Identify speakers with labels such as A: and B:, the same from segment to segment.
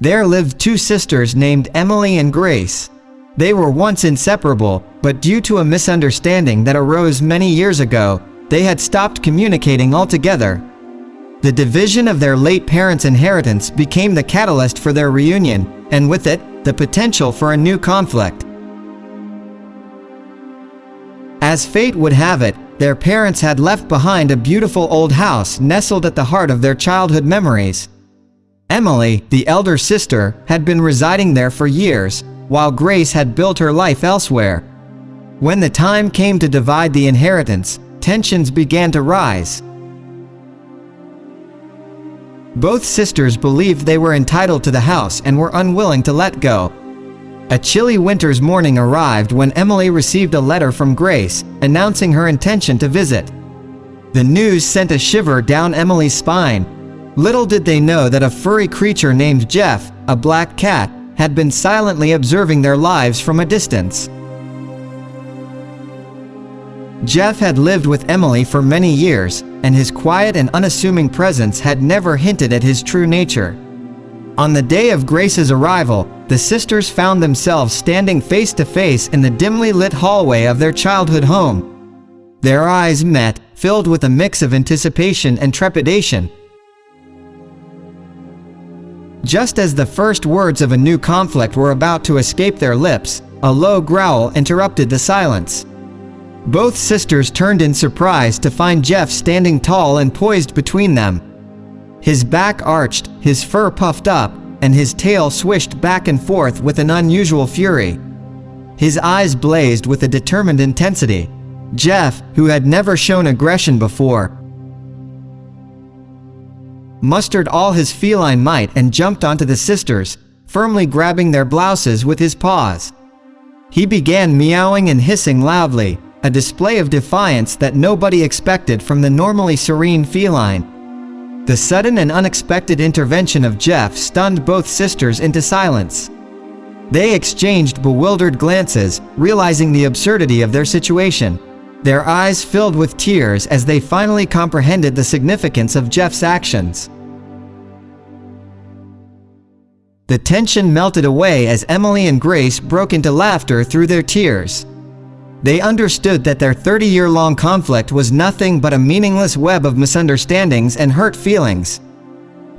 A: There lived two sisters named Emily and Grace. They were once inseparable, but due to a misunderstanding that arose many years ago, they had stopped communicating altogether. The division of their late parents' inheritance became the catalyst for their reunion, and with it, the potential for a new conflict. As fate would have it, their parents had left behind a beautiful old house nestled at the heart of their childhood memories. Emily, the elder sister, had been residing there for years, while Grace had built her life elsewhere. When the time came to divide the inheritance, tensions began to rise. Both sisters believed they were entitled to the house and were unwilling to let go. A chilly winter's morning arrived when Emily received a letter from Grace, announcing her intention to visit. The news sent a shiver down Emily's spine. Little did they know that a furry creature named Jeff, a black cat, had been silently observing their lives from a distance. Jeff had lived with Emily for many years, and his quiet and unassuming presence had never hinted at his true nature. On the day of Grace's arrival, the sisters found themselves standing face to face in the dimly lit hallway of their childhood home. Their eyes met, filled with a mix of anticipation and trepidation. Just as the first words of a new conflict were about to escape their lips, a low growl interrupted the silence. Both sisters turned in surprise to find Jeff standing tall and poised between them. His back arched, his fur puffed up, and his tail swished back and forth with an unusual fury. His eyes blazed with a determined intensity. Jeff, who had never shown aggression before, mustered all his feline might and jumped onto the sisters, firmly grabbing their blouses with his paws. He began meowing and hissing loudly, a display of defiance that nobody expected from the normally serene feline. The sudden and unexpected intervention of Jeff stunned both sisters into silence. They exchanged bewildered glances, realizing the absurdity of their situation. Their eyes filled with tears as they finally comprehended the significance of Jeff's actions. The tension melted away as Emily and Grace broke into laughter through their tears. They understood that their 30-year-long conflict was nothing but a meaningless web of misunderstandings and hurt feelings.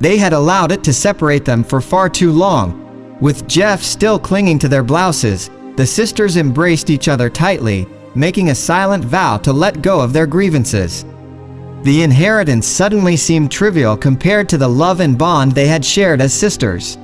A: They had allowed it to separate them for far too long. With Jeff still clinging to their blouses, the sisters embraced each other tightly, making a silent vow to let go of their grievances. The inheritance suddenly seemed trivial compared to the love and bond they had shared as sisters.